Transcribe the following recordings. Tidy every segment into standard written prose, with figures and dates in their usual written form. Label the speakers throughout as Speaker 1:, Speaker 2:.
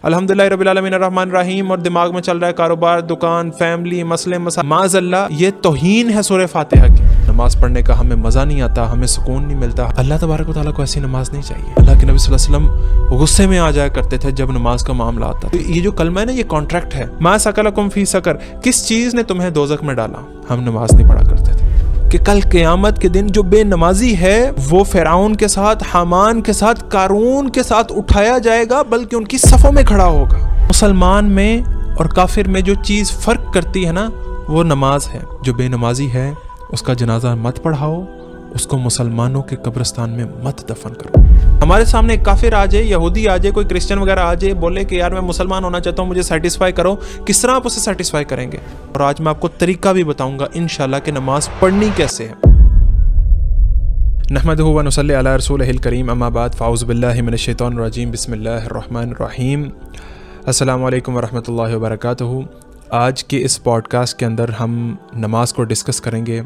Speaker 1: अल्हम्दुलिल्लाह रब्बिल आलमीन अर्रहमान रहीम और दिमाग में चल रहा है कारोबार, दुकान, फैमिली, मसले मसाइल, माज़अल्लाह ये तौहीन है सूरह फातिहा की। नमाज पढ़ने का हमें मज़ा नहीं आता, हमें सुकून नहीं मिलता। अल्लाह तबारक व तआला को ऐसी नमाज नहीं चाहिए। अल्लाह के नबी सल्लल्लाहु अलैहि वसल्लम गुस्से में आ जाया करते थे जब नमाज का मामला आता। तो ये जो कलमा है ना, ये कॉन्ट्रैक्ट है। मा सकलकुम फी सकर, किस चीज़ ने तुम्हें दोज़ख में डाला? हम नमाज नहीं पढ़ा करते थे। कि कल क़यामत के दिन जो बेनमाजी है वो फ़िरऔन के साथ, हामान के साथ, कारून के साथ उठाया जाएगा, बल्कि उनकी सफ़ों में खड़ा होगा। मुसलमान में और काफिर में जो चीज़ फ़र्क करती है ना, वो नमाज है। जो बेनमाजी है उसका जनाजा मत पढ़ाओ, उसको मुसलमानों के कब्रिस्तान में मत दफन करो। हमारे सामने एक काफिर आ जाए, यहूदी आ जाए, कोई क्रिश्चियन वगैरह आ जाए, बोले कि यार मैं मुसलमान होना चाहता हूँ, मुझे सेटिस्फाई करो। किस तरह आप उसे सेटिस्फाई करेंगे? और आज मैं आपको तरीका भी बताऊंगा इंशाल्लाह कि नमाज पढ़नी कैसे है। नहमदुहु व नुसल्ली अला रसूलिहिल करीम, अम्मा बाद, फ़ाऊज़ु बिल्लाहि मिनश शैतानिर रजीम, बिस्मिल्लाहिर रहमानिर रहीम, अस्सलामु अलैकुम व रहमतुल्लाहि व बरकातुहू। आज के इस पॉडकास्ट के अंदर हम नमाज को डिस्कस करेंगे।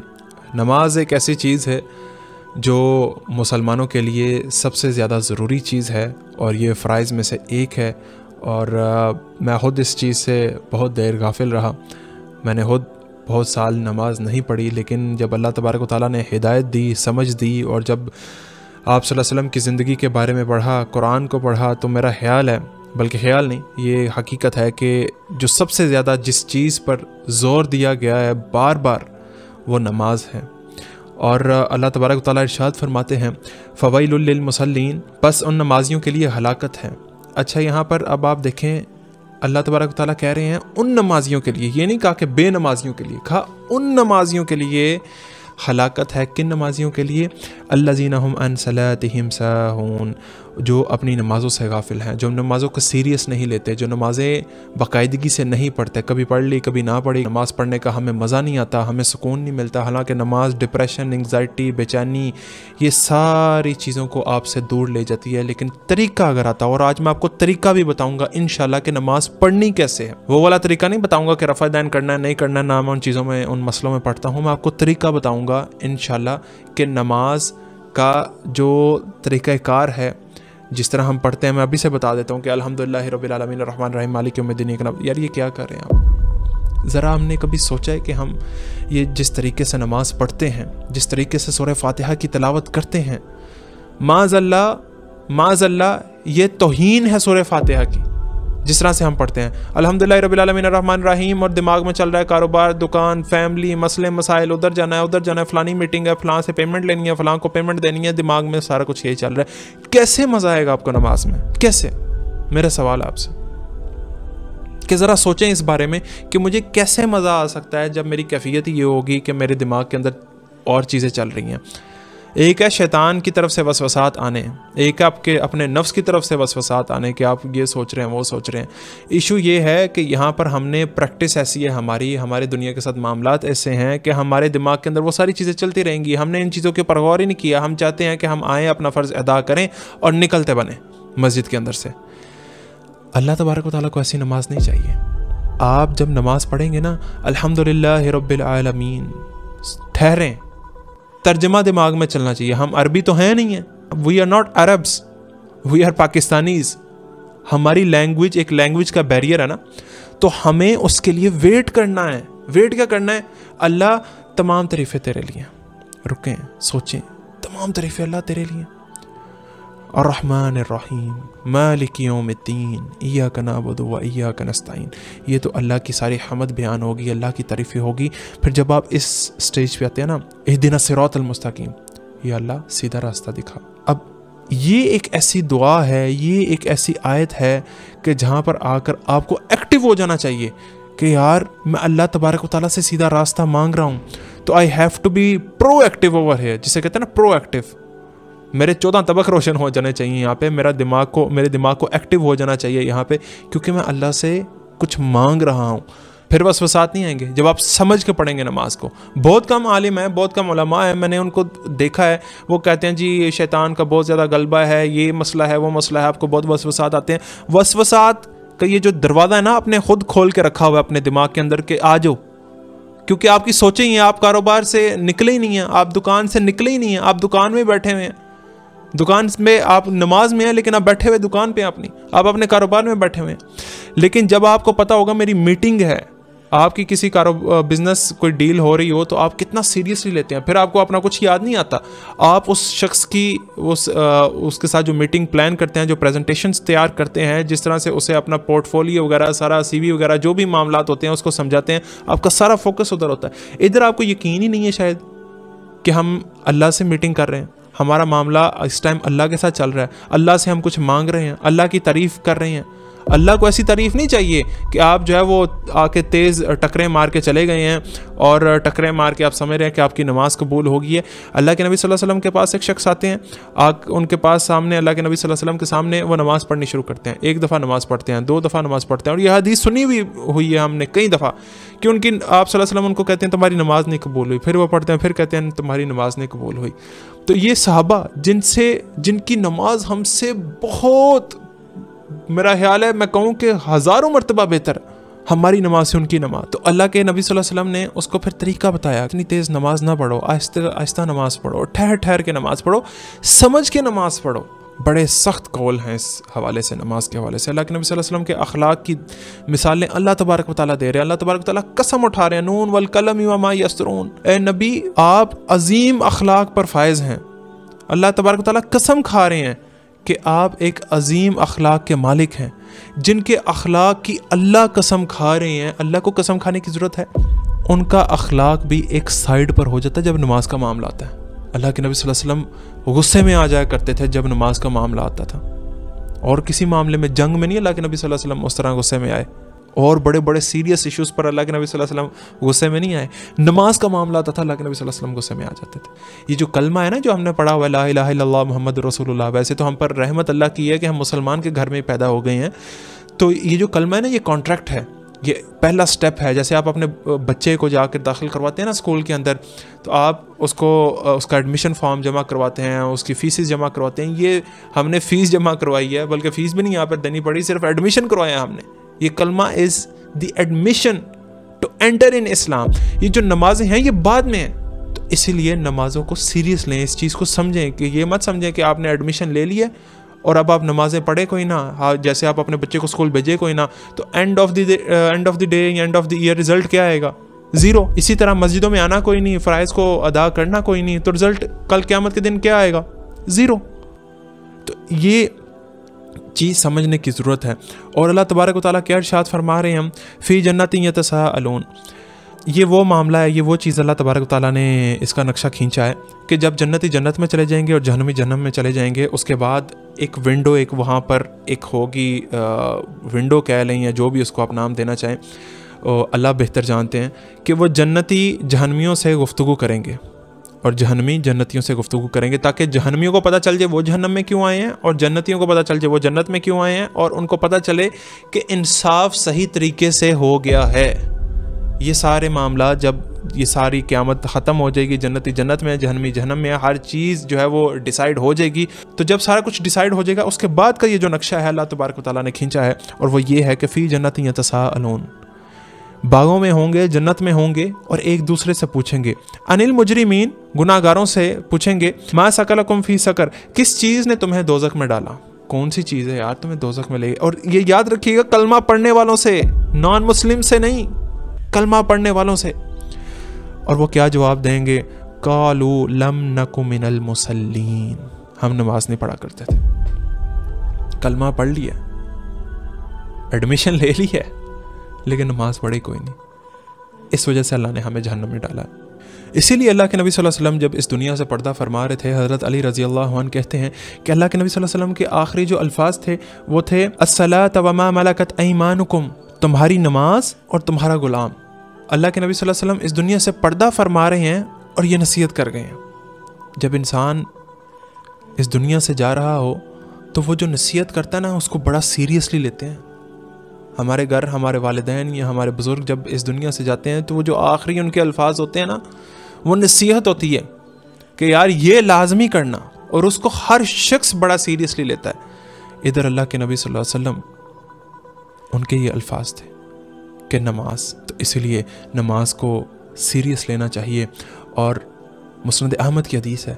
Speaker 1: नमाज एक ऐसी चीज़ है जो मुसलमानों के लिए सबसे ज़्यादा ज़रूरी चीज़ है और ये फ़राइज़ में से एक है। और मैं ख़ुद इस चीज़ से बहुत देर गाफिल रहा। मैंने ख़ुद बहुत साल नमाज नहीं पढ़ी, लेकिन जब अल्लाह तबारक व तआला ने हिदायत दी, समझ दी, और जब आप सल्लल्लाहु अलैहि वसल्लम की ज़िंदगी के बारे में पढ़ा, कुरान को पढ़ा, तो मेरा ख्याल है, बल्कि ख्याल नहीं, ये हकीकत है कि जो सबसे ज़्यादा जिस चीज़ पर ज़ोर दिया गया है बार बार, वो नमाज है। और अल्लाह तबारक व तआला इरशाद फरमाते हैं, फ़वैलुल लिल मुसल्लीन, बस उन नमाजियों के लिए हलाकत है। अच्छा, यहाँ पर अब आप देखें, अल्लाह तबारक व तआला कह रहे हैं उन नमाजियों के लिए, ये नहीं कहा कि बेनमाजियों के लिए, कहा उन नमाजियों के लिए हलाकत है। किन नमाजियों के लिए? अल्लज़ीना हुम अन सलातिहिम साहून, जो अपनी नमाज़ों से गाफिल हैं, जो नमाज़ों को सीरियस नहीं लेते, जो नमाज़ें बाकायदगी से नहीं पढ़ते, कभी पढ़ ली कभी ना पढ़ी। नमाज़ पढ़ने का हमें मज़ा नहीं आता, हमें सुकून नहीं मिलता। हालांकि नमाज डिप्रेशन, एंग्जाइटी, बेचैनी, ये सारी चीज़ों को आपसे दूर ले जाती है। लेकिन तरीका अगर आता, और आज मैं आपको तरीका भी बताऊँगा इंशाल्लाह कि नमाज़ पढ़नी कैसे है। वो वाला तरीका नहीं बताऊँगा कि रफ़ा दैन करना है नहीं करना है, ना मैं उन चीज़ों में, उन मसलों में पढ़ता हूँ। मैं आपको तरीका बताऊँगा इंशाल्लाह कि नमाज का जो तरीक़ाकार है, जिस तरह हम पढ़ते हैं। मैं अभी से बता देता हूँ कि अल्हम्दुलिल्लाहि रब्बिल आलमीन अर्रहमानिर रहीम मालिक यौमिद्दीन। यार ये क्या कर रहे हैं आप? ज़रा हमने कभी सोचा है कि हम ये जिस तरीके से नमाज़ पढ़ते हैं, जिस तरीके से सूरह फातिहा की तिलावत करते हैं, माज़अल्लाह ये तौहीन है सूरह फातिहा की। जिस तरह से हम पढ़ते हैं अल्हम्दुलिल्लाह रब्बिल आलमीन अर्रहमानिर रहीम, और दिमाग में चल रहा है कारोबार, दुकान, फैमिली, मसले मसाइल, उधर जाना है, फ़लानी मीटिंग है, फ़लाँ से पेमेंट लेनी है, फ़लाँ को पेमेंट देनी है, दिमाग में सारा कुछ यही चल रहा है। कैसे मज़ा आएगा आपको नमाज में? कैसे? मेरा सवाल आपसे कि ज़रा सोचें इस बारे में कि मुझे कैसे मज़ा आ सकता है जब मेरी कैफियत ये होगी कि मेरे दिमाग के अंदर और चीज़ें चल रही हैं। एक है शैतान की तरफ से वसवसात आने, एक आपके अपने नफ्स की तरफ से वसवसात आने कि आप ये सोच रहे हैं, वो सोच रहे हैं। इशू ये है कि यहाँ पर हमने प्रैक्टिस ऐसी है, हमारे दुनिया के साथ मामलात ऐसे हैं कि हमारे दिमाग के अंदर वो सारी चीज़ें चलती रहेंगी। हमने इन चीज़ों के ऊपर गौर ही नहीं किया। हम चाहते हैं कि हम आएँ, अपना फ़र्ज़ अदा करें और निकलते बने मस्जिद के अंदर से। अल्लाह तबारक व तआला को ऐसी नमाज नहीं चाहिए। आप जब नमाज पढ़ेंगे ना, अल्हम्दुलिल्लाहि रब्बिल आलमीन, ठहरें, तर्जमा दिमाग में चलना चाहिए। हम अरबी तो हैं नहीं है, we are not Arabs, we are Pakistanis. हमारी लैंग्वेज एक लैंग्वेज का बैरियर है ना, तो हमें उसके लिए वेट करना है। वेट क्या करना है? अल्लाह तमाम तरीफ़े तेरे लिए, रुकें, सोचें, तमाम तरीफ़े अल्लाह तेरे लिए। अर्रहमानिर रहीम मालिक यौमिद्दीन इय्याका नअबुदु व इय्याका नस्तईन। ये तो अल्लाह की सारी हमद बयान होगी, अल्लाह की तारीफ़ें होगी। फिर जब आप इस स्टेज पे आते हैं ना, इहदिना सिरातल मुस्तकीम, ये अल्लाह सीधा रास्ता दिखा। अब ये एक ऐसी दुआ है, ये एक ऐसी आयत है कि जहाँ पर आकर आपको एक्टिव हो जाना चाहिए कि यार मैं अल्लाह तबारक व तआला से सीधा रास्ता मांग रहा हूँ, तो I have to be proactive over here, जिसे कहते हैं ना प्रोएक्टिव। मेरे 14 तबक रोशन हो जाने चाहिए यहाँ पे, मेरे दिमाग को एक्टिव हो जाना चाहिए यहाँ पे, क्योंकि मैं अल्लाह से कुछ मांग रहा हूँ। फिर वसवसात नहीं आएंगे जब आप समझ के पढ़ेंगे नमाज को। बहुत कम आलिम है, बहुत कम उलमा है, मैंने उनको देखा है, वो कहते हैं जी शैतान का बहुत ज़्यादा गलबा है, ये मसला है, वो मसला है, आपको बहुत वसवसात आते हैं। वसवसात का ये जो दरवाज़ा है ना, आपने खुद खोल के रखा हुआ है अपने दिमाग के अंदर के आ जाओ, क्योंकि आपकी सोचें ही हैं, आप कारोबार से निकले ही नहीं हैं, आप दुकान से निकले ही नहीं हैं, आप दुकान में बैठे हुए हैं। दुकान में आप नमाज में हैं लेकिन आप बैठे हुए दुकान पे अपनी, आप अपने कारोबार में बैठे हुए हैं। लेकिन जब आपको पता होगा मेरी मीटिंग है, आपकी किसी बिजनेस कोई डील हो रही हो, तो आप कितना सीरियसली लेते हैं। फिर आपको अपना कुछ याद नहीं आता, आप उस शख्स की उसके साथ जो मीटिंग प्लान करते हैं, जो प्रेजेंटेशंस तैयार करते हैं, जिस तरह से उसे अपना पोर्टफोलियो वगैरह सारा CV वगैरह जो भी मामलात होते हैं उसको समझाते हैं, आपका सारा फोकस उधर होता है। इधर आपको यकीन ही नहीं है शायद कि हम अल्लाह से मीटिंग कर रहे हैं, हमारा मामला इस टाइम अल्लाह के साथ चल रहा है, अल्लाह से हम कुछ मांग रहे हैं, अल्लाह की तारीफ़ कर रहे हैं। अल्लाह को ऐसी तारीफ़ नहीं चाहिए कि आप जो है वो आके तेज़ टकरे मार के चले गए हैं और टकरे मार के आप समझ रहे हैं कि आपकी नमाज़ कबूल होगी है। अल्लाह के नबी सल्लल्लाहु अलैहि वसल्लम के पास एक शख्स आते हैं, उनके पास सामने अल्लाह के नबी सल्लल्लाहु अलैहि वसल्लम के सामने वो नमाज़ पढ़नी शुरू करते हैं। एक दफ़ा नमाज़ पढ़ते हैं, 2 दफ़ा नमाज़ पढ़ते हैं, और यह हदीस सुनी हुई है हमने कई दफ़ा कि उनकी आप सल्लल्लाहु अलैहि वसल्लम उनको कहते हैं तुम्हारी नमाज़ नहीं कबूल हुई, फिर वो पढ़ते हैं, फिर कहते हैं तुम्हारी नमाज़ नहीं कबूल हुई। तो ये सहाबा जिनकी नमाज हमसे बहुत, मेरा ख्याल है मैं कहूँ कि हज़ारों मरतबा बेहतर हमारी नमाज से उनकी नमाज। तो अल्लाह के नबी सल्लल्लाहु अलैहि वसल्लम ने उसको फिर तरीका बताया, इतनी तेज़ नमाज ना पढ़ो, आहिस्ता आहिस्ता नमाज पढ़ो, ठहर ठहर के नमाज पढ़ो, समझ के नमाज पढ़ो। बड़े सख्त कौल हैं इस हवाले से, नमाज के हवाले से। अल्लाह के नबी सल्लल्लाहु अलैहि वसल्लम के अखलाक की मिसालें अल्लाह तबारक व तआला दे रहे हैं। अल्लाह तबारक व तआला कसम उठा रहे हैं, नून वल कलम वमा यस्तरून, ए नबी आप अजीम अखलाक पर फायज हैं। अल्लाह तबारक व तआला कसम खा रहे हैं कि आप एक अजीम अखलाक के मालिक हैं, जिनके अखलाक की अल्लाह कसम खा रहे हैं। अल्लाह को कसम खाने की ज़रूरत है, उनका अखलाक भी एक साइड पर हो जाता है जब नमाज का मामला आता है। अल्लाह के नबी सल्लल्लाहु अलैहि वसल्लम गुस्से में आ जाया करते थे जब नमाज का मामला आता था, और किसी मामले में, जंग में नहीं अल्लाह के नबी सल्लल्लाहु अलैहि वसल्लम उस तरह गुस्से में आए, और बड़े बड़े सीरियस इश्यूज़ पर अल्लाह के नबी सल्लल्लाहु अलैहि वसल्लम गुस्से में नहीं आए। नमाज का मामला आता था, अल्लाह के नबी सल्लल्लाहु अलैहि वसल्लम गुस्से में आ जाते थे। ये जो कलमा है ना जो हमने पढ़ा हुआ है, ला इलाहा इल्लल्लाह मुहम्मद रसूलुल्लाह, वैसे तो हम पर रहमत अल्लाह की है कि हम मुसलमान के घर में पैदा हो गए हैं। तो ये जो कलमा है ना, ये कॉन्ट्रैक्ट है, ये पहला स्टेप है। जैसे आप अपने बच्चे को जाकर दाखिल करवाते हैं ना स्कूल के अंदर, तो आप उसका एडमिशन फॉर्म जमा करवाते हैं, उसकी फ़ीसेस जमा करवाते हैं। ये हमने फ़ीस जमा करवाई है, बल्कि फ़ीस भी नहीं यहाँ पर देनी पड़ी, सिर्फ एडमिशन करवाया हमने। ये कलमा is the admission to enter in Islam. ये जो नमाजें हैं ये बाद में हैं, तो इसीलिए नमाज़ों को सीरियस लें, इस चीज़ को समझें कि ये मत समझें कि आपने एडमिशन ले लिया और अब आप नमाज़ें पढ़े कोई ना। हाँ, जैसे आप अपने बच्चे को स्कूल भेजे कोई ना, तो end of the day end of the year result क्या आएगा? 0। इसी तरह मस्जिदों में आना कोई नहीं, फ़राइज़ को अदा करना कोई नहीं, तो रिजल्ट कल क़यामत के दिन क्या आएगा? 0। तो ये चीज़ समझने की ज़रूरत है। और अल्लाह तबारक व तआला क्या इरशाद फरमा रहे हैं हम, फ़ी जन्नतिन यतसाअलून। ये वो मामला है, ये वो चीज़ अल्लाह तबारक व तआला ने इसका नक्शा खींचा है कि जब जन्नती जन्नत में चले जाएंगे और जहन्नमी जहन्नम में चले जाएंगे, उसके बाद एक विंडो, एक वहाँ पर एक होगी, विंडो कह लें या जो भी उसको आप नाम देना चाहें, अल्लाह बेहतर जानते हैं, कि वो जन्नती जहन्नमियों से गुफ्तगू करेंगे और जहन्नमी जन्नतियों से गुफ्तगू करेंगे, ताकि जहन्नमियों को पता चल जाए वो जहन्नम में क्यों आए हैं और जन्नतियों को पता चल जाए वो जन्नत में क्यों आए हैं, और उनको पता चले कि इंसाफ सही तरीके से हो गया है। ये सारे मामला जब ये सारी क़यामत ख़त्म हो जाएगी, जन्नती जन्नत में, जहन्नमी जहन्नम में, हर चीज़ जो है वो डिसाइड हो जाएगी। तो जब सारा कुछ डिसाइड हो जाएगा, उसके बाद का ये जो नक्शा है अल्लाह तबारक व तआला ने खींचा है, और वो ये है कि फ़ी जन्नतिन यतसाअलून, बागों में होंगे, जन्नत में होंगे, और एक दूसरे से पूछेंगे, अनिल मुजरिमीन, गुनाहगारों से पूछेंगे, मा सकलकुम फ़ी सकर, किस चीज़ ने तुम्हें दोज़ख में डाला? कौन सी चीज़ है यार तुम्हें दोज़ख में ले? और ये याद रखिएगा, कलमा पढ़ने वालों से, नॉन मुस्लिम से नहीं, कलमा पढ़ने वालों से। और वो क्या जवाब देंगे? कालू लम नकु मिनल मुसल्लीन, हम नमाज नहीं पढ़ा करते थे। कलमा पढ़ लिया, एडमिशन ले ली है, लेकिन नमाज पढ़ी कोई नहीं। इस वजह से अल्लाह ने हमें जहन्नम में डाला। इसीलिए अल्लाह के नबी सल्लल्लाहु अलैहि वसल्लम जब इस दुनिया से पर्दा फरमा रहे थे, हज़रत अली रज़ी अल्लाह अन्हु कहते हैं कि अल्लाह के नबी सल्लल्लाहु अलैहि वसल्लम के आखिरी जो अल्फाज थे वो थे, अस्सलात व मा मलकत ऐमानुकुम, तुम्हारी नमाज और तुम्हारा गुलाम। अल्लाह के नबी सल्लल्लाहु अलैहि वसल्लम इस दुनिया से पर्दा फरमा रहे हैं और ये नसीहत कर गए हैं। जब इंसान इस दुनिया से जा रहा हो तो वो जो नसीहत करता है ना, उसको बड़ा सीरियसली लेते हैं। हमारे घर, हमारे वालिदैन या हमारे बुज़ुर्ग जब इस दुनिया से जाते हैं तो वो जो आखिरी उनके अल्फाज होते हैं ना, वो नसीहत होती है कि यार ये लाजमी करना, और उसको हर शख्स बड़ा सीरियसली लेता है। इधर अल्लाह के नबी सल्लल्लाहु अलैहि वसल्लम, उनके ये अल्फाज थे कि नमाज, तो इसलिए नमाज को सीरियस लेना चाहिए। और मुस्नद अहमद की हदीस है,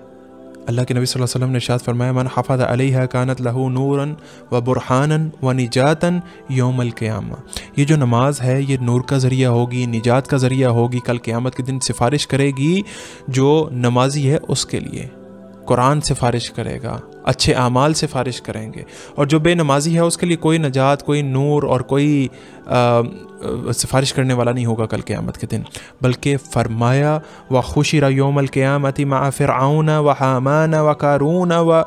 Speaker 1: अल्लाह के नबी सल्लल्लाहु अलैहि वसल्लम ने इरशाद फरमाया, मन हफ़ज़ अलैहा कानत लहू नूरन व बुरहानन व निजातन यौमल क़ियामा। ये जो नमाज है ये नूर का ज़रिया होगी, निजात का ज़रिया होगी, कल क़ियामत के दिन सिफारिश करेगी जो नमाजी है उसके लिए। कुरान सिफारिश करेगा, अच्छे आमाल सिफारिश करेंगे, और जो बेनमाजी है उसके लिए कोई नजात, कोई नूर और कोई सिफारिश करने वाला नहीं होगा कल क़यामत के दिन। बल्कि फरमाया व खुशिरा यौमल क़यामति मा फ़िरऔन व हामान व कारून व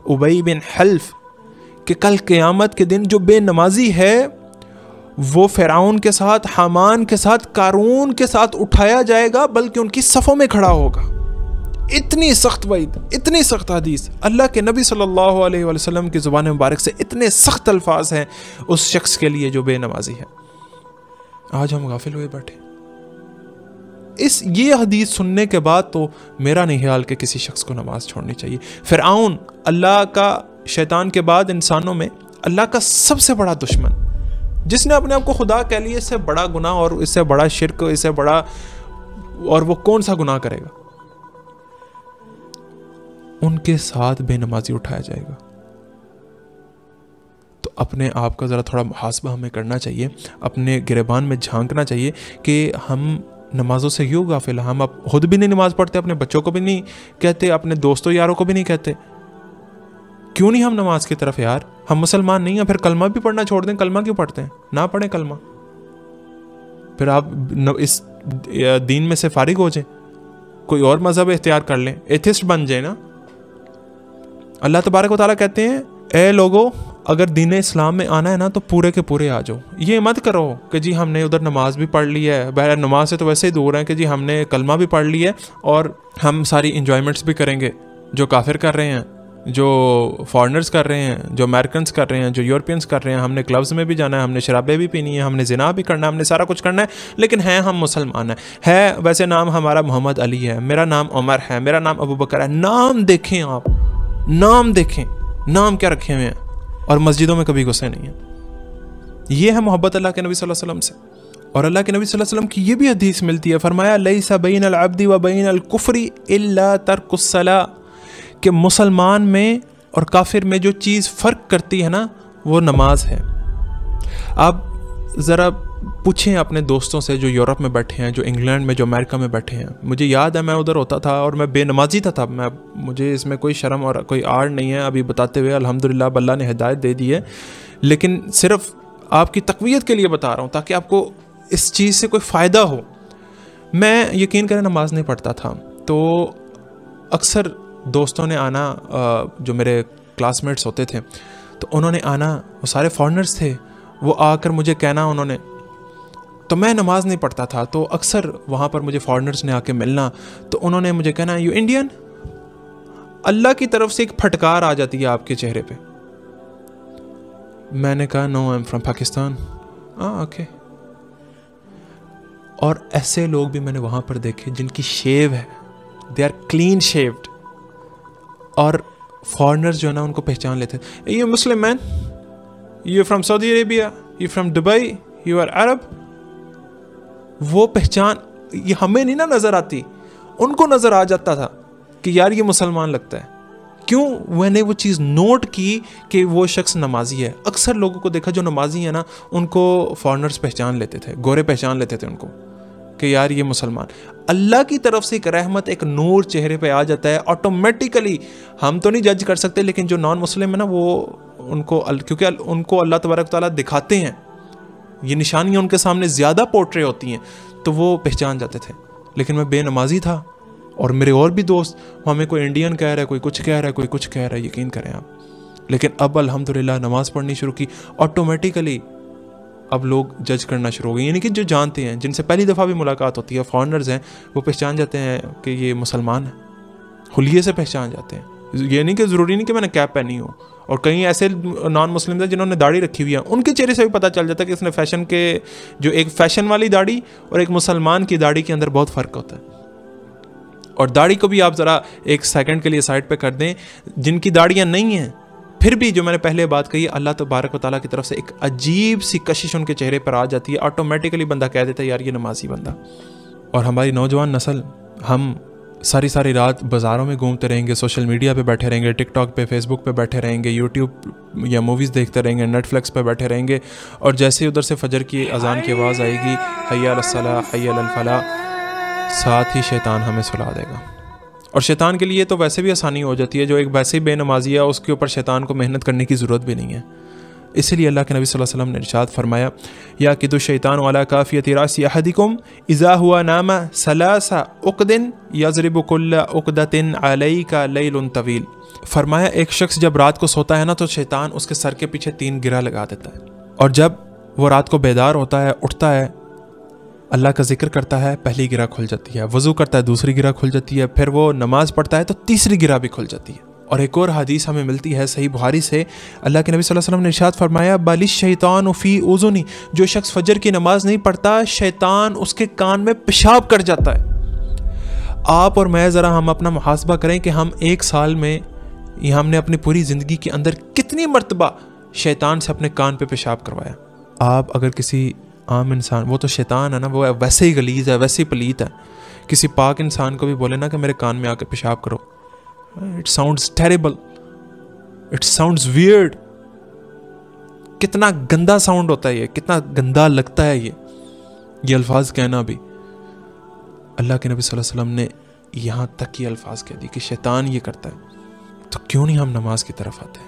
Speaker 1: उबई बिन हल्फ, कि कल क़यामत के दिन जो बेनमाजी है वो फ़िरऔन के साथ, हामान के साथ, कारून के साथ उठाया जाएगा, बल्कि उनकी सफ़ों में खड़ा होगा। इतनी सख्त वईद, इतनी सख्त हदीस अल्लाह के नबी सल्लल्लाहु अलैहि वसल्लम की ज़ुबान मुबारक से, इतने सख्त अल्फाज हैं उस शख्स के लिए जो बेनमाजी है। आज हम गाफिल हुए बैठे। ये हदीस सुनने के बाद तो मेरा नहीं ख्याल कि किसी शख्स को नमाज छोड़नी चाहिए। फ़िरऔन अल्लाह का, शैतान के बाद इंसानों में अल्लाह का सबसे बड़ा दुश्मन, जिसने अपने आप को खुदा कह लिया, इससे बड़ा गुनाह और इससे बड़ा शिर्क, इससे बड़ा और वो कौन सा गुनाह करेगा। उनके साथ बेनमाजी उठाया जाएगा। तो अपने आप का ज़रा थोड़ा मुहासबा हमें करना चाहिए, अपने गिरेबान में झांकना चाहिए कि हम नमाज़ों से क्यों गाफिल। हम अब खुद भी नहीं नमाज़ पढ़ते, अपने बच्चों को भी नहीं कहते, अपने दोस्तों यारों को भी नहीं कहते। क्यों नहीं हम नमाज की तरफ यार? हम मुसलमान नहीं हैं, फिर कलमा भी पढ़ना छोड़ दें। कलमा क्यों पढ़ते हैं? ना पढ़ें कलमा, फिर आप इस दीन में से फारिग हो जाए, कोई और मज़हब इख्तियार कर लें, एथिस्ट बन जाए ना। अल्लाह तबारक व तआला कहते हैं, ए लोगो, अगर दीन इस्लाम में आना है ना तो पूरे के पूरे आ जाओ। ये मत करो कि जी हमने उधर नमाज भी पढ़ ली है, बहर नमाज से तो वैसे ही दूर है, कि जी हमने कलमा भी पढ़ ली है और हम सारी इंजॉयमेंट्स भी करेंगे जो काफिर कर रहे हैं, जो फॉरेनर्स कर रहे हैं, जो अमेरिकन्स कर रहे हैं, जो यूरोपियंस कर रहे हैं। हमने क्लब्स में भी जाना है, हमने शराबें भी पीनी है, हमने जिना भी करना है, हमने सारा कुछ करना है, लेकिन हैं हम मुसलमान है वैसे नाम हमारा मोहम्मद अली है, मेरा नाम उमर है, मेरा नाम अबू बकर है। नाम देखें आप, नाम देखें, नाम क्या रखे हुए हैं, और मस्जिदों में कभी घुसे नहीं है। ये है मोहब्बत अल्लाह के नबी सल्लल्लाहु अलैहि वसल्लम से। और अल्लाह के नबी सल्लल्लाहु अलैहि वसल्लम की ये भी हदीस मिलती है, फरमाया लैसा बैनल अब्दी व बैनल कुफ्री इल्ला तर्कुस सला, कि मुसलमान में और काफिर में जो चीज़ फ़र्क करती है ना वो नमाज है। आप ज़रा पूछें अपने दोस्तों से जो यूरोप में बैठे हैं, जो इंग्लैंड में, जो अमेरिका में बैठे हैं। मुझे याद है मैं उधर होता था और मैं बेनमाजी था तब। मुझे इसमें कोई शर्म और कोई आड़ नहीं है अभी बताते हुए, अल्हम्दुलिल्लाह अल्लाह ने हिदायत दे दी है, लेकिन सिर्फ आपकी तक़वियत के लिए बता रहा हूँ ताकि आपको इस चीज़ से कोई फ़ायदा हो। मैं यकीन करें नमाज नहीं पढ़ता था, तो अक्सर दोस्तों ने आना, जो मेरे क्लासमेट्स होते थे तो उन्होंने आना, वो सारे फॉरेनर्स थे, वो आकर मुझे कहना उन्होंने, तो मैं नमाज नहीं पढ़ता था, तो अक्सर वहाँ पर मुझे फॉरेनर्स ने आके मिलना, तो उन्होंने मुझे कहना यू इंडियन। अल्लाह की तरफ से एक फटकार आ जाती है आपके चेहरे पे। मैंने कहा no, I am from Pakistan. Okay. और ऐसे लोग भी मैंने वहाँ पर देखे जिनकी शेव है, दे आर क्लीन शेव्ड, और फॉरेनर्स जो है ना उनको पहचान लेते हैं। You Muslim man, you from Saudi Arabia, you from Dubai, you are Arab. वो पहचान ये हमें नहीं ना नज़र आती, उनको नज़र आ जाता था कि यार ये मुसलमान लगता है। क्यों? मैंने वो चीज़ नोट की कि वो शख्स नमाजी है। अक्सर लोगों को देखा जो नमाजी है ना उनको फॉरेनर्स पहचान लेते थे, गोरे पहचान लेते थे उनको कि यार ये मुसलमान। अल्लाह की तरफ से एक रहमत, एक नूर चेहरे पे आ जाता है ऑटोमेटिकली। हम तो नहीं जज कर सकते, लेकिन जो नॉन मुस्लिम है ना वो उनको, क्योंकि उनको अल्लाह तबारक तआला दिखाते हैं, ये निशानियाँ उनके सामने ज़्यादा पोर्ट्रे होती हैं, तो वो पहचान जाते थे। लेकिन मैं बेनमाजी था और मेरे और भी दोस्त, हमें कोई इंडियन कह रहा है, कोई कुछ कह रहा है, कोई कुछ कह रहा है, यकीन करें आप। लेकिन अब अल्हम्दुलिल्लाह नमाज़ पढ़नी शुरू की, ऑटोमेटिकली अब लोग जज करना शुरू हो गए। यानी कि जो जानते हैं, जिनसे पहली दफ़ा भी मुलाकात होती है, फॉरेनर्स हैं, वो पहचान जाते हैं कि ये मुसलमान है, हुलिये से पहचान जाते हैं। ये नहीं कि ज़रूरी नहीं कि मैंने कैप पहनी हो। और कई ऐसे नॉन मुस्लिम थे जिन्होंने दाढ़ी रखी हुई है, उनके चेहरे से भी पता चल जाता है कि इसने फैशन के, जो एक फ़ैशन वाली दाढ़ी और एक मुसलमान की दाढ़ी के अंदर बहुत फ़र्क होता है। और दाढ़ी को भी आप ज़रा एक सेकंड के लिए साइड पे कर दें, जिनकी दाढ़ियाँ नहीं हैं फिर भी, जो मैंने पहले बात कही, अल्लाह तबारक व तआला की तरफ से एक अजीब सी कशिश उनके चेहरे पर आ जाती है, ऑटोमेटिकली बंदा कह देता है यार ये नमाजी बंदा। और हमारी नौजवान नस्ल, हम सारी सारी रात बाज़ारों में घूमते रहेंगे, सोशल मीडिया पे बैठे रहेंगे, टिकटॉक पे, फेसबुक पे बैठे रहेंगे, यूट्यूब या मूवीज़ देखते रहेंगे, नेटफ्लिक्स पे बैठे रहेंगे, और जैसे ही उधर से फजर की अजान की आवाज़ आएगी, हय्या अलस्सलाह हय्या अलल फलाह, साथ ही शैतान हमें सुला देगा। और शैतान के लिए तो वैसे भी आसानी हो जाती है, जो एक वैसे ही बेनमाजी है उसके ऊपर शैतान को मेहनत करने की ज़रूरत भी नहीं है। इसीलिए अल्लाह के नबी सल्लल्लाहु अलैहि वसल्लम ने इरशाद फरमाया, या किदु शैतान वाला काफ़ियत रासी अहदिकुम इज़ा हुआ नामा सलासा उक़दिन यज़रिबु कुल्ला उक़दतिन अलैका लैलुन तवील। फरमाया एक शख्स जब रात को सोता है ना तो शैतान उसके सर के पीछे 3 गिरा लगा देता है, और जब वो रात को बेदार होता है, उठता है, अल्लाह का जिक्र करता है, पहली गिरा खुल जाती है, वज़ू करता है, दूसरी गिरा खुल जाती है, फिर वो नमाज़ पढ़ता है तो तीसरी गिरा भी खुल जाती है। और एक और हदीस हमें मिलती है सही बुखारी से, अल्लाह के नबी सल्लल्लाहु अलैहि वसल्लम ने इरशाद फरमाया, बालिश शैतान फ़ी उज़ुनी, जो शख्स फजर की नमाज नहीं पढ़ता शैतान उसके कान में पेशाब कर जाता है। आप और मैं ज़रा हम अपना मुहासबा करें कि हम एक साल में या हमने अपनी पूरी ज़िंदगी के अंदर कितनी मरतबा शैतान से अपने कान पे पेशाब करवाया। आप अगर किसी आम इंसान, वो तो शैतान है ना, वो वैसे ही गलीज़ है, वैसे ही पलीत है, किसी पाक इंसान को भी बोले ना कि मेरे कान में आकर पेशाब करो, It sounds terrible, it sounds weird। कितना गंदा साउंड होता है ये, कितना गंदा लगता है ये अल्फाज कहना भी। अल्लाह के नबी सल्लल्लाहु अलैहि वसल्लम ने यहाँ तक ये अल्फाज कह दी कि शैतान ये करता है, तो क्यों नहीं हम नमाज की तरफ आते?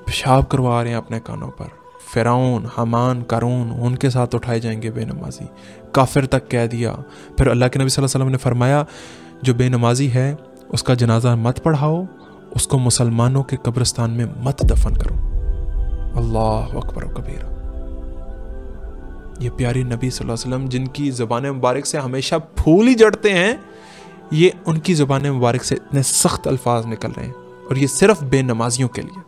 Speaker 1: पेशाब करवा रहे हैं अपने कानों पर। फ़िरौन, हामान, कारून, उनके साथ उठाए जाएंगे बेनमाजी, काफिर तक कह दिया। फिर अल्लाह के नबी सल्लल्लाहु अलैहि वसल्लम ने फरमाया, जो बेनमाजी है उसका जनाजा मत पढ़ाओ, उसको मुसलमानों के कब्रिस्तान में मत दफन करो। अल्लाह अकबर कबीरा। ये प्यारे नबी सल्लल्लाहु अलैहि वसल्लम जिनकी ज़ुबान मुबारक से हमेशा फूल ही जड़ते हैं, ये उनकी ज़ुबान मुबारक से इतने सख्त अल्फाज निकल रहे हैं, और ये सिर्फ बेनमाजियों के लिए।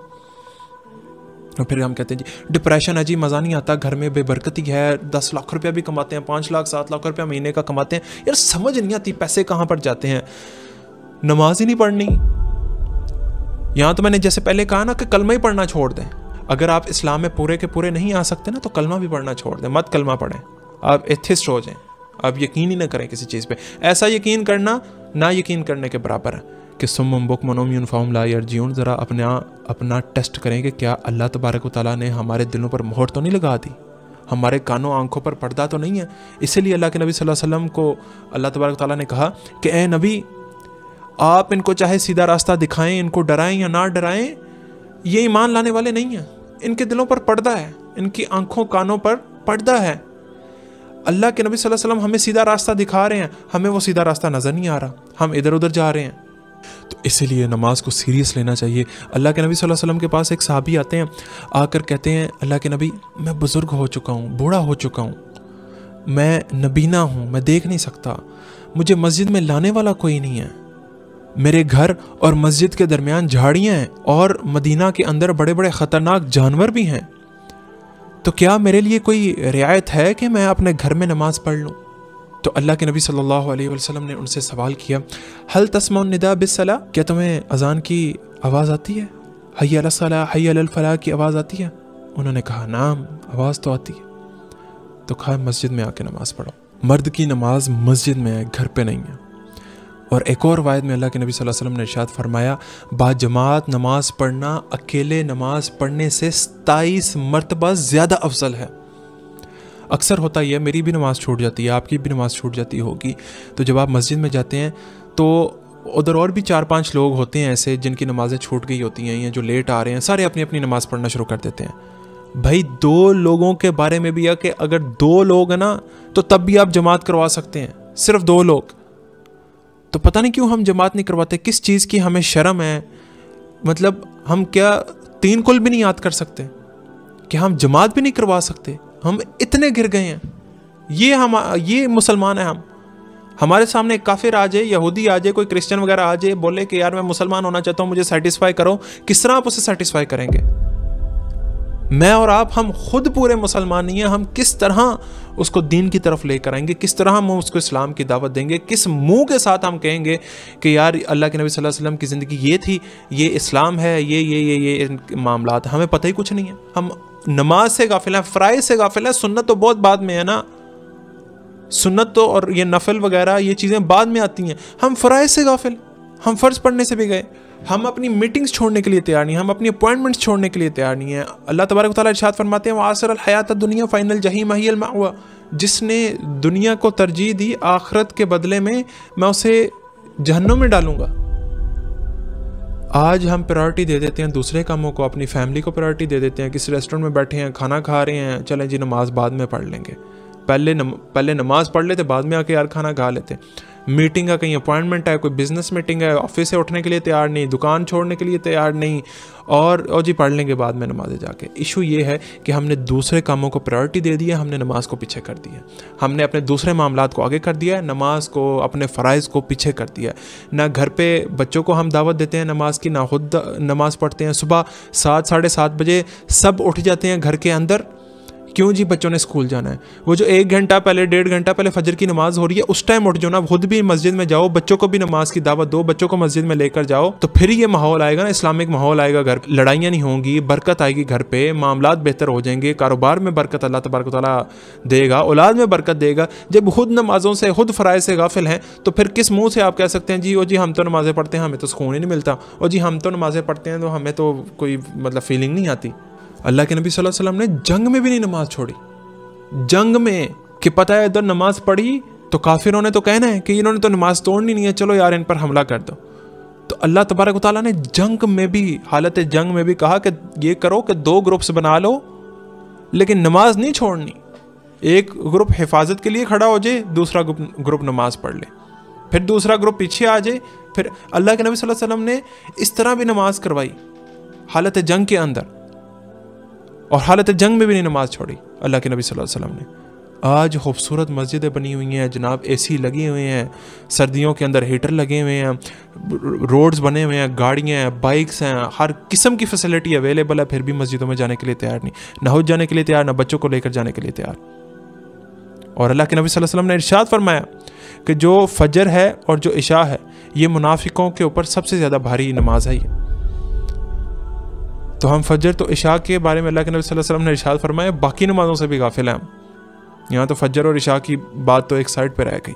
Speaker 1: और फिर हम कहते हैं जी डिप्रेशन है जी, मज़ा नहीं आता, घर में बेबरकती है, 10 लाख रुपया भी कमाते हैं, 5 लाख 7 लाख रुपया महीने का कमाते हैं, यार समझ नहीं आती पैसे कहाँ पर जाते हैं, नमाज ही नहीं पढ़नी। यहाँ तो मैंने जैसे पहले कहा ना कि कलमा ही पढ़ना छोड़ दें। अगर आप इस्लाम में पूरे के पूरे नहीं आ सकते ना तो कलमा भी पढ़ना छोड़ दें, मत कलमा पढ़ें, आप एथिस्ट हो जाएं, आप यकीन ही ना करें किसी चीज़ पे। ऐसा यकीन करना ना यकीन करने के बराबर है कि सुम्मुम बुकमुन उम्युन फ़हुम ला यरजिऊन। ज़रा अपना टेस्ट करें कि क्या अल्लाह तबारक व तआला ने हमारे दिलों पर मोहर तो नहीं लगा दी, हमारे कानों आंखों पर पर्दा तो नहीं है। इसीलिए अल्लाह के नबी सल्लल्लाहु अलैहि वसल्लम को अल्लाह तबारक व तआला ने कहा कि ए नबी, आप इनको चाहे सीधा रास्ता दिखाएं, इनको डराएं या ना डराएं, ये ईमान लाने वाले नहीं हैं, इनके दिलों पर पर्दा है, इनकी आंखों कानों पर पर्दा है। अल्लाह के नबी सल्लल्लाहु अलैहि वसल्लम हमें सीधा रास्ता दिखा रहे हैं, हमें वो सीधा रास्ता नज़र नहीं आ रहा, हम इधर उधर जा रहे हैं। तो इसीलिए नमाज को सीरियस लेना चाहिए। अल्लाह के नबी सल्लल्लाहु अलैहि वसल्लम के पास एक सहाबी आते हैं, आकर कहते हैं, अल्लाह के नबी, मैं बुज़ुर्ग हो चुका हूँ, बूढ़ा हो चुका हूँ, मैं नबीना हूँ, मैं देख नहीं सकता, मुझे मस्जिद में लाने वाला कोई नहीं है, मेरे घर और मस्जिद के दरमियान झाड़ियाँ हैं और मदीना के अंदर बड़े बड़े ख़तरनाक जानवर भी हैं, तो क्या मेरे लिए कोई रियायत है कि मैं अपने घर में नमाज़ पढ़ लूँ? तो अल्लाह के नबी सल्लल्लाहु अलैहि वसल्लम ने उनसे सवाल किया, हल तस्माउन निदा बिस्सला, क्या तुम्हें अजान की आवाज़ आती है? हय्या अलस सलाह हय्या अलल फलाह की आवाज़ आती है? उन्होंने कहा नाम, आवाज़ तो आती है। तो कहा मस्जिद में आके नमाज़ पढ़ो। मर्द की नमाज मस्जिद में है, घर पे नहीं है। और एक और वायद में अल्लाह के नबी सल्लल्लाहु अलैहि वसल्लम ने इरशाद फरमाया, बाजमात नमाज पढ़ना अकेले नमाज पढ़ने से 27 मरतबा ज़्यादा अफजल है। अक्सर होता ही है, मेरी भी नमाज़ छूट जाती है, आपकी भी नमाज़ छूट जाती होगी, तो जब आप मस्जिद में जाते हैं तो उधर और भी 4-5 लोग होते हैं ऐसे जिनकी नमाज़ें छूट गई होती हैं या जो लेट आ रहे हैं, सारे अपनी अपनी नमाज़ पढ़ना शुरू कर देते हैं। भाई 2 लोगों के बारे में भी है कि अगर 2 लोग हैं ना तो तब भी आप जमात करवा सकते हैं, सिर्फ 2 लोग। तो पता नहीं क्यों हम जमात नहीं करवाते, किस चीज़ की हमें शर्म है? मतलब हम क्या 3 कुल भी नहीं याद कर सकते कि हम जमात भी नहीं करवा सकते? हम इतने गिर गए हैं। ये मुसलमान है हम। हमारे सामने एक काफिर आ जाए, यहूदी आ जाए, कोई क्रिश्चियन वगैरह आ जाए, बोले कि यार मैं मुसलमान होना चाहता हूँ, मुझे सेटिस्फाई करो, किस तरह आप उसे सेटिस्फाई करेंगे? मैं और आप, हम खुद पूरे मुसलमान नहीं हैं, हम किस तरह उसको दीन की तरफ लेकर आएंगे? किस तरह हम उसको इस्लाम की दावत देंगे? किस मुंह के साथ हम कहेंगे कि यार अल्लाह के नबी सल्लल्लाहु अलैहि वसल्लम की ज़िंदगी ये थी, ये इस्लाम है, ये मामलात? हमें पता ही कुछ नहीं है। हम नमाज से गाफिल हैं, फ़राइज़ से गाफिल हैं, सुन्नत तो बहुत बाद में है ना। सुन्नत तो और ये नफल वगैरह ये चीज़ें बाद में आती हैं। हम फ़राइज़ से गाफिल, हम फ़र्ज़ पढ़ने से भी गए, हम अपनी मीटिंग्स छोड़ने के लिए तैयार नहीं, हम अपनी अपॉइंटमेंट्स छोड़ने के लिए तैयार नहीं हैं। अल्लाह तबारक व तआला इरशाद फरमाते हैं आसर अल हयात दुनिया फ़ाइनल जहीम हियल मावा, जिसने दुनिया को तरजीह दी आखरत के बदले में मैं उसे जहन्नुम में डालूंगा। आज हम प्रायोरिटी दे देते हैं दूसरे कामों को, अपनी फैमिली को प्रायोरिटी दे देते हैं। किसी रेस्टोरेंट में बैठे हैं, खाना खा रहे हैं, चलें जी नमाज बाद में पढ़ लेंगे, पहले नमाज पढ़ लेते, बाद में आके यार खाना खा लेते। मीटिंग का कहीं अपॉइंटमेंट है, कोई बिजनेस मीटिंग है, ऑफिस से उठने के लिए तैयार नहीं, दुकान छोड़ने के लिए तैयार नहीं, और जी पढ़ लेंगे बाद में नमाज़ें जाके। इशू ये है कि हमने दूसरे कामों को प्रायोरिटी दे दी है, हमने नमाज को पीछे कर दिया, हमने अपने दूसरे मामलात को आगे कर दिया है, नमाज को, अपने फ़राइज़ को पीछे कर दिया है। ना घर पे बच्चों को हम दावत देते हैं नमाज की, ना खुद नमाज़ पढ़ते हैं। सुबह 7 साढ़े 7 बजे सब उठ जाते हैं घर के अंदर, क्यों जी बच्चों ने स्कूल जाना है। वो जो 1 घंटा पहले, 1.5 घंटा पहले फजर की नमाज हो रही है, उस टाइम उठ जाओ ना, खुद भी मस्जिद में जाओ, बच्चों को भी नमाज की दावत दो, बच्चों को मस्जिद में लेकर जाओ, तो फिर ये माहौल आएगा ना, इस्लामिक माहौल आएगा घर, लड़ाइयाँ नहीं होंगी, बरकत आएगी घर पे, मामलात बेहतर हो जाएंगे, कारोबार में बरकत अल्लाह तबारक व तआला देगा, औलाद में बरकत देगा। जब खुद नमाज़ों से, खुद फ़राइज़ से गाफिल हैं, तो फिर किस मुँह से आप कह सकते हैं जी ओ जी हम तो नमाज़ें पढ़ते हैं, हमें तो सुकून ही नहीं मिलता, और जी हम तो नमाज़ें पढ़ते हैं तो हमें तो कोई मतलब फीलिंग नहीं आती। अल्लाह के नबी सल्लल्लाहु अलैहि वसल्लम ने जंग में भी नहीं नमाज़ छोड़ी, जंग में, कि पता है इधर नमाज पढ़ी तो काफिरों ने तो कहना है कि इन्होंने तो नमाज तोड़नी नहीं है, चलो यार इन पर हमला कर दो। तो अल्लाह तबारक व तआला ने जंग में भी, हालत जंग में भी कहा कि ये करो कि 2 ग्रुप्स बना लो, लेकिन नमाज नहीं छोड़नी। एक ग्रुप हिफाजत के लिए खड़ा हो जाए, दूसरा ग्रुप नमाज पढ़ ले, फिर दूसरा ग्रुप पीछे आ जाए। फिर अल्लाह के नबी सल्लल्लाहु अलैहि वसल्लम ने इस तरह भी नमाज करवाई हालत जंग के अंदर, और हालत जंग में भी नहीं नमाज छोड़ी अल्लाह के नबी सल्लल्लाहु अलैहि वसल्लम ने। आज खूबसूरत मस्जिदें बनी हुई हैं जनाब, एसी लगे हुए हैं, सर्दियों के अंदर हीटर लगे हुए हैं, रोड्स बने हुए हैं, गाड़ियाँ हैं, बाइक्स हैं, हर किस्म की फैसिलिटी अवेलेबल है, फिर भी मस्जिदों में जाने के लिए तैयार नहीं, ना हज जाने के लिए तैयार, ना बच्चों को लेकर जाने के लिए तैयार। और अल्लाह के नबी सल्लल्लाहु अलैहि वसल्लम ने इरशाद फरमाया कि जो फजर है और जो इशा है, ये मुनाफिकों के ऊपर सबसे ज़्यादा भारी नमाज है ये। तो हम फजर तो इशा के बारे में अल्लाह के नबी सल्लल्लाहु अलैहि वसल्लम ने इरशाद फरमाया, बाकी नमाज़ों से भी गाफिल हैं हम। यहाँ तो फजर और इशा की बात तो एक साइड पर रह गई।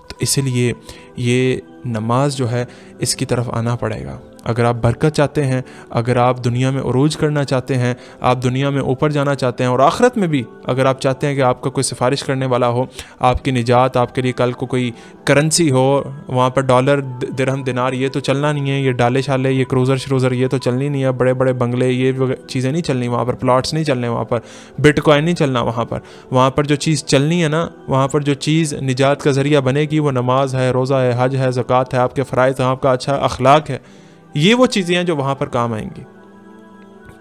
Speaker 1: तो इसीलिए ये नमाज जो है इसकी तरफ आना पड़ेगा। अगर आप बरकत चाहते हैं, अगर आप दुनिया में उरूज करना चाहते हैं, आप दुनिया में ऊपर जाना चाहते हैं, और आखिरत में भी अगर आप चाहते हैं कि आपका कोई सिफारिश करने वाला हो, आपकी निजात, आपके लिए कल को कोई करेंसी हो, वहाँ पर डॉलर दिरहम दिनार ये तो चलना नहीं है, ये डाले शाले, ये क्रूज़र श्रूज़र ये तो चलनी नहीं है, बड़े बड़े बंगले ये चीज़ें नहीं चलनी वहाँ पर, प्लॉट्स नहीं चलने वहाँ पर, बिटकॉइन नहीं चलना वहाँ पर जो चीज़ चलनी है ना, वहाँ पर जो चीज़ निजात का ज़रिया बनेगी वो नमाज है, रोज़ा है, हज है, ज़कात है, आपके फ़राइज़ हैं, आपका अच्छा अखलाक है, ये वो चीज़ें हैं जो वहाँ पर काम आएंगी।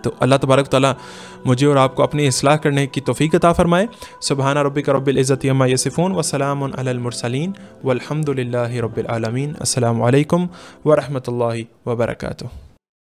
Speaker 1: तो अल्लाह तबारक तआला मुझे और आपको अपनी इस्लाह करने की तौफीक अता फरमाए। सुब्हान रब्बिका रब्बिल इज़्ज़ति अम्मा यसिफून व सलामुन अलल मुरसलीन वल्हम्दुलिल्लाहि रब्बिल आलमीन। अस्सलामु अलैकुम व रहमतुल्लाहि व बरकातुहू।